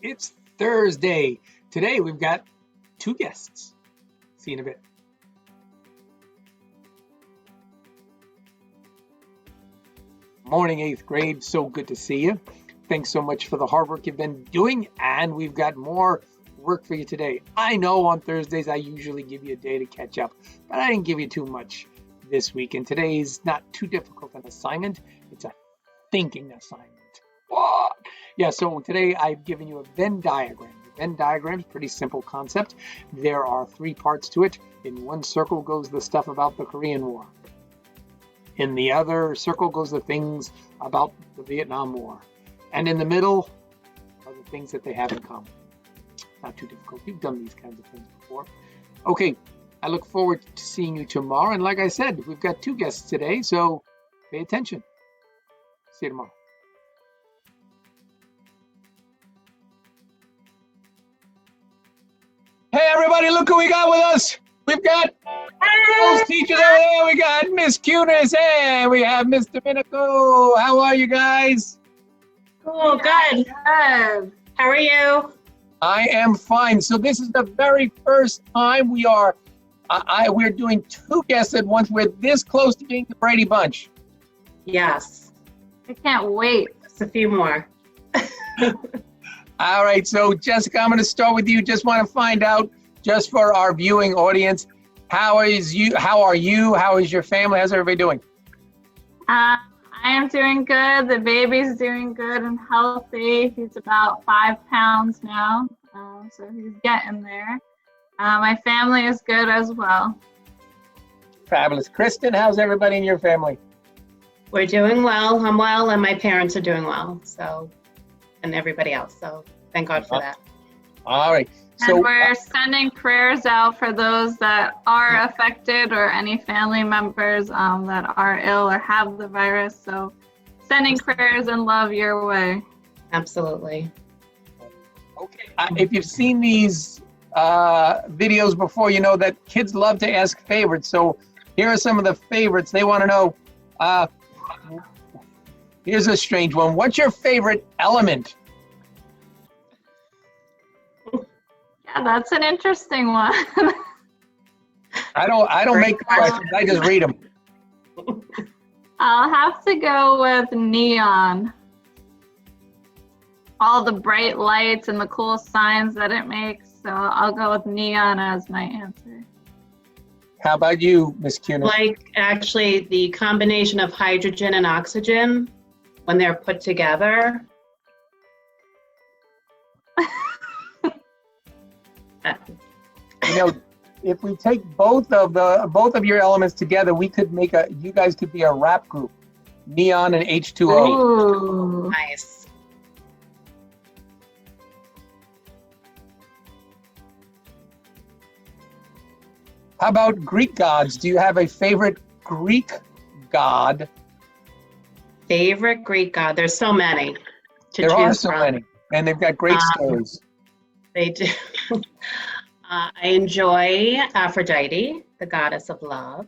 It's Thursday. Today we've got two guests. See you in a bit. Morning, 8th grade. So good to see you. Thanks so much for the hard work you've been doing, and we've got more work for you today. I know on Thursdays I usually give you a day to catch up, but I didn't give you too much this week, and today's not too difficult an assignment. It's a thinking assignment. What? Yeah, so today I've given you a Venn diagram. The Venn diagram is a pretty simple concept. There are 3 parts to it. In one circle goes the stuff about the Korean War. In the other circle goes the things about the Vietnam War. And in the middle are the things that they have in common. Not too difficult. You've done these kinds of things before. Okay, I look forward to seeing you tomorrow. And like I said, we've got 2 guests today, so pay attention. See you tomorrow. Hey, everybody, look who we got with us. We've got those teachers over there. We got Miss Cunis and we have Mr. Minico. How are you guys? Cool, good. Good. How are you? I am fine. So this is the very first time we're doing 2 guests at once. We're this close to being the Brady Bunch. Yes. I can't wait. Just a few more. All right, so Jessica, I'm going to start with you. Just want to find out, just for our viewing audience, how are you? How is your family? How's everybody doing? I am doing good. The baby's doing good and healthy. He's about 5 pounds now, so he's getting there. My family is good as well. Fabulous. Kristen, how's everybody in your family? We're doing well. I'm well, and my parents are doing well. So, and everybody else. So, thank God for that. All right. And we're sending prayers out for those that are affected or any family members that are ill or have the virus. So sending prayers and love your way. Absolutely. Okay. If you've seen these videos before, you know that kids love to ask favorites. So here are some of the favorites. They want to know, here's a strange one. What's your favorite element? Yeah, that's an interesting one. I don't make the questions. I just read them. I'll have to go with neon. All the bright lights and the cool signs that it makes. So I'll go with neon as my answer. How about you, Miss Cunis? Like actually the combination of hydrogen and oxygen when they're put together. You know, if we take both of your elements together, we could make you guys could be a rap group. Neon and H2O. Ooh. Nice. How about Greek gods? Do you have a favorite Greek god? Favorite Greek god? There's so many to There are choose so from. many, and they've got great stories. They do. I enjoy Aphrodite, the goddess of love,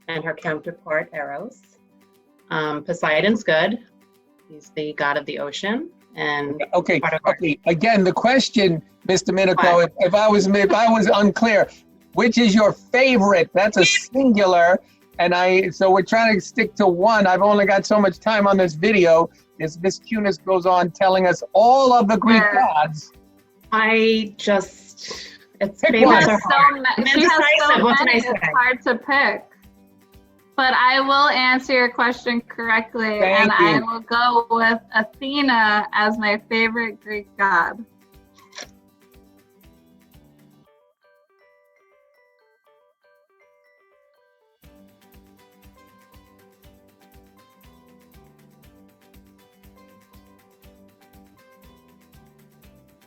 and her counterpart Eros. Poseidon's good. He's the god of the ocean. And Okay. Again, the question, Mr. Minico, if I was unclear, which is your favorite? That's a singular, so we're trying to stick to one. I've only got so much time on this video. As Miss Cunis goes on telling us all of the Greek gods. It's Pick favorites one. are hard. She has so What can I many, say? it's hard to pick. But I will answer your question correctly, Thank I you. will go with Athena as my favorite Greek god.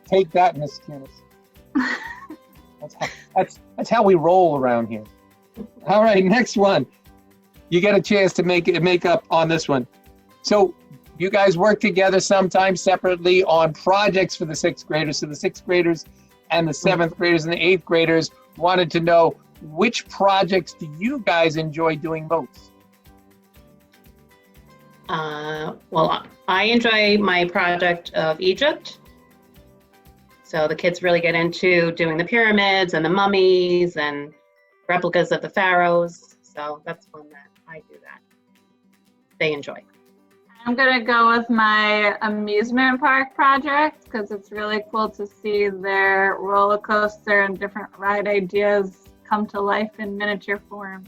Take that, Miss Cunis. That's how we roll around here. All right, next one. You get a chance to make up on this one. So you guys work together sometimes separately on projects for the 6th graders. So the 6th graders and the 7th graders and the 8th graders wanted to know, which projects do you guys enjoy doing most? Well, I enjoy my project of Egypt. So the kids really get into doing the pyramids and the mummies and replicas of the pharaohs. So that's one that I do that they enjoy. I'm gonna go with my amusement park project because it's really cool to see their roller coaster and different ride ideas come to life in miniature form.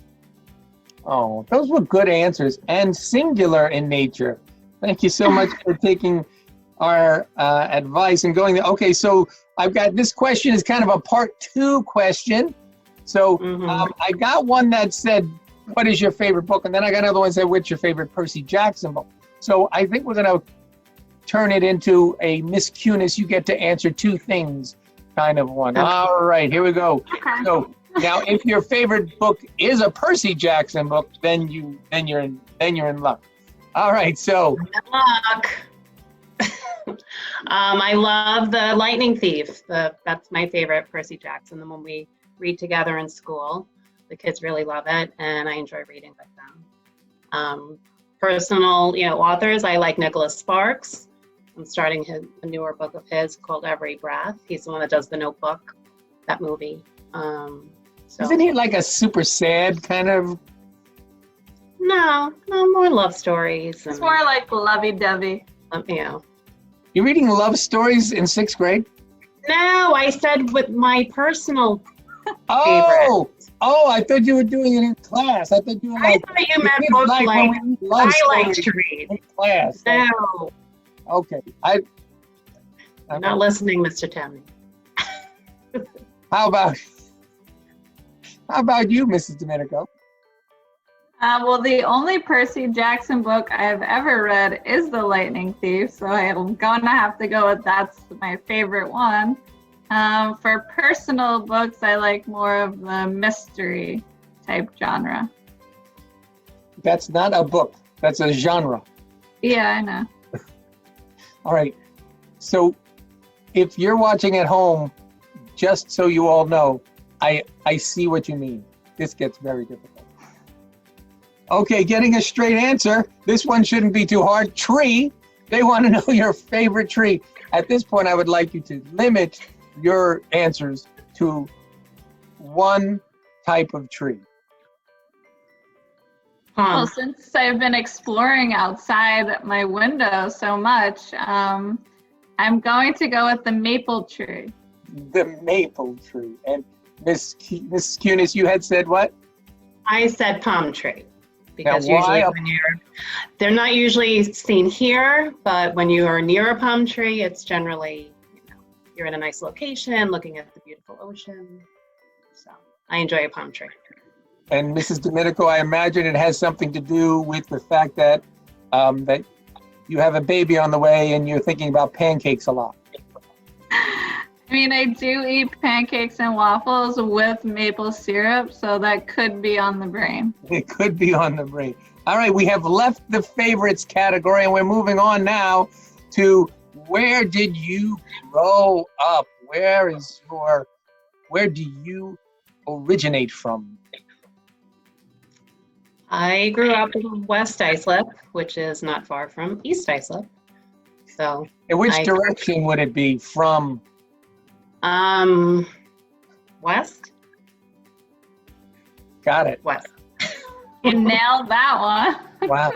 Oh, those were good answers and singular in nature. Thank you so much for taking our advice and going there. Okay, so I've got this question is kind of a part 2 question. So I got one that said, what is your favorite book? And then I got another one that said, what's your favorite Percy Jackson book? So I think we're going to turn it into a Miss Cunis, you get to answer 2 things kind of one. Okay. All right, here we go. Okay. So now, if your favorite book is a Percy Jackson book, then you're in luck. All right, so Good luck. I love The Lightning Thief. That's my favorite Percy Jackson, the one we read together in school. The kids really love it, and I enjoy reading with them. Personal, authors, I like Nicholas Sparks. I'm starting a newer book of his called Every Breath. He's the one that does The Notebook, that movie. Isn't he like a super sad kind of? No, more love stories. It's more like lovey-dovey. You're reading love stories in 6th grade? No, I said with my personal Oh, I thought you were doing it in class. I thought you were I thought you meant books like I like to read. In class. No. Okay. I'm not listening, Mr. Tamney. How about you, Mrs. Domenico? Well, the only Percy Jackson book I've ever read is The Lightning Thief, so I'm going to have to go with that's my favorite one. For personal books, I like more of the mystery type genre. That's not a book. That's a genre. Yeah, I know. All right. So if you're watching at home, just so you all know, I see what you mean. This gets very difficult. Okay, getting a straight answer. This one shouldn't be too hard. Tree. They want to know your favorite tree. At this point, I would like you to limit your answers to one type of tree. Well, since I've been exploring outside my window so much, I'm going to go with the maple tree. The maple tree. And Miss Cunis, you had said what? I said palm tree. Because now, why usually they're not usually seen here, but when you are near a palm tree, it's generally, you're in a nice location, looking at the beautiful ocean. So I enjoy a palm tree. And Mrs. Domenico, I imagine it has something to do with the fact that that you have a baby on the way and you're thinking about pancakes a lot. I mean, I do eat pancakes and waffles with maple syrup, so that could be on the brain. It could be on the brain. All right, we have left the favorites category and we're moving on now to where did you grow up? Where do you originate from? I grew up in West Islip, which is not far from East Islip. So In which direction would it be from? West? Got it. West. You nailed that one. Wow.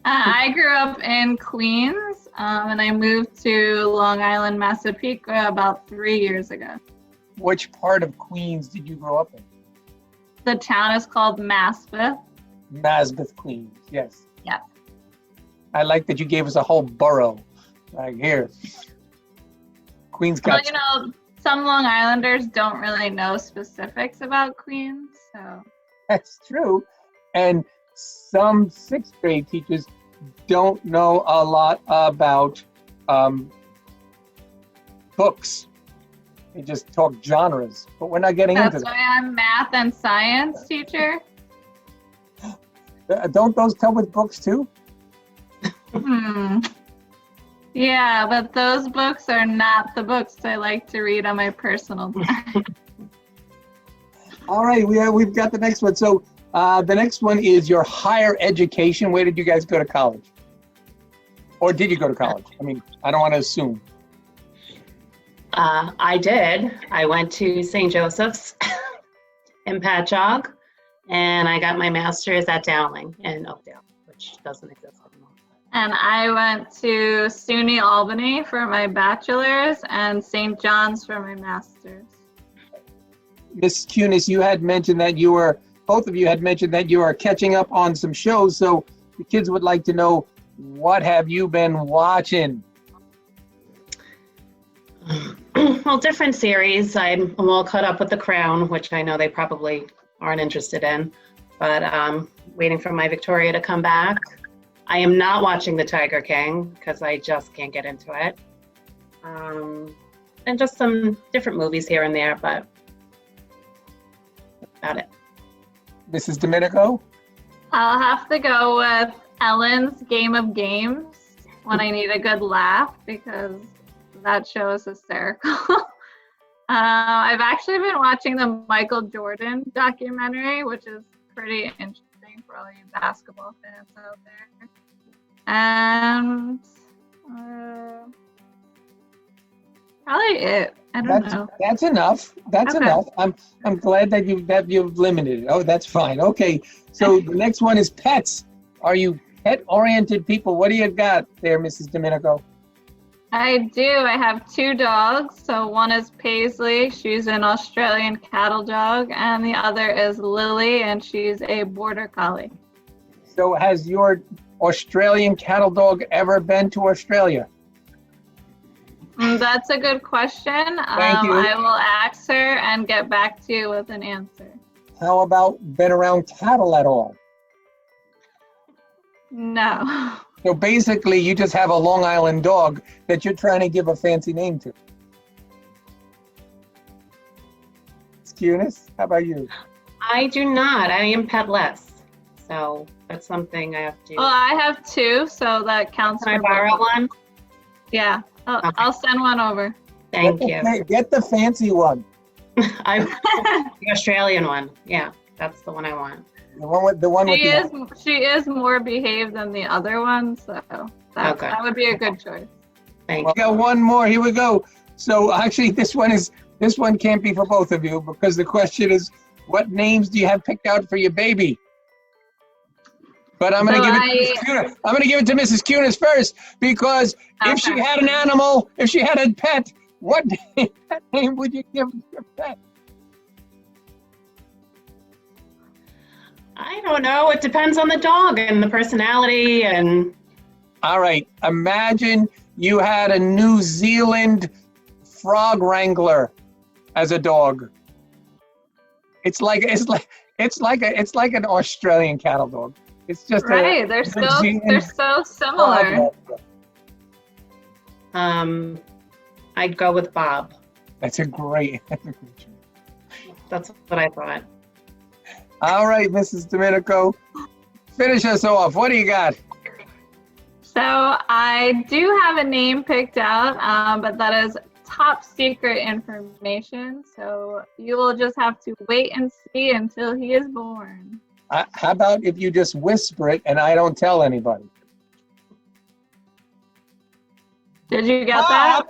I grew up in Queens, and I moved to Long Island, Massapequa about 3 years ago. Which part of Queens did you grow up in? The town is called Maspeth. Maspeth, Queens, yes. Yeah. I like that you gave us a whole borough. Like here. Queens got... Well, some Long Islanders don't really know specifics about Queens, so. That's true. And some 6th grade teachers don't know a lot about books. They just talk genres, but we're not getting into That's that. why I'm math and science teacher. Don't those come with books too? Yeah, but those books are not the books I like to read on my personal time. All right, we've got the next one. So the next one is your higher education. Where did you guys go to college? Or did you go to college? I mean, I don't want to assume. I did. I went to St. Joseph's in Patchogue, and I got my master's at Dowling in Oakdale, which doesn't exist anymore. And I went to SUNY Albany for my bachelor's and St. John's for my master's. Ms. Kunis, you had mentioned that both of you had mentioned that you are catching up on some shows, so the kids would like to know, what have you been watching? Well, different series. I'm all caught up with The Crown, which I know they probably aren't interested in, but waiting for my Victoria to come back. I am not watching The Tiger King because I just can't get into it. And just some different movies here and there, but about it. Mrs. Domenico? I'll have to go with Ellen's Game of Games when I need a good laugh because that show is hysterical. I've actually been watching the Michael Jordan documentary, which is pretty interesting for all you basketball fans out there. And probably it. I don't know. That's enough. That's Okay. enough. I'm glad that you've limited it. Oh, that's fine. Okay. So the next one is pets. Are you pet-oriented people? What do you got there, Mrs. Domenico? I do. I have 2 dogs. So one is Paisley. She's an Australian cattle dog. And the other is Lily, and she's a border collie. So has your Australian cattle dog ever been to Australia? That's a good question. Thank you. I will ask her and get back to you with an answer. How about been around cattle at all? No. So basically, you just have a Long Island dog that you're trying to give a fancy name to. Kunis, how about you? I do not. I am petless. So that's something I have to. Well, I have 2, so that counts. Can I for borrow both. one? Yeah. Okay. I'll send one over. Thank you. Get the fancy one. The Australian one. Yeah, that's the one I want. The one with She is more behaved than the other one, so that would be a good choice. Thank We you. got one more. Here we go. So actually, this one can't be for both of you because the question is, what names do you have picked out for your baby? But I'm going to give it to Mrs. Kunis. I'm going to give it to Mrs. Kunis first because if she had an animal, if she had a pet, what name would you give your pet? I don't know. It depends on the dog and the personality and. All right. Imagine you had a New Zealand frog wrangler as a dog. It's like an Australian cattle dog. It's just Right. They're so similar. I'd go with Bob. That's a great choice. That's what I thought. All right, Mrs. Domenico, finish us off. What do you got? So I do have a name picked out, but that is top secret information. So you will just have to wait and see until he is born. How about if you just whisper it and I don't tell anybody? Did you get that?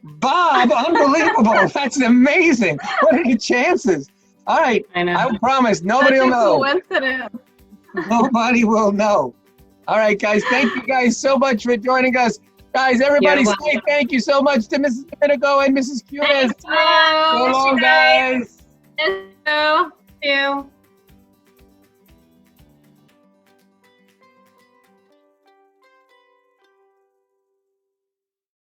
Bob, unbelievable. That's amazing. What are the chances? All right, I know. I promise nobody will That's a know. coincidence. Nobody will know. All right, guys, thank you guys so much for joining us. Guys, everybody You're say thank you so much to Mrs. Domenico and Mrs. Kunis. Thank you. So long, guys. Thank you. Thank you.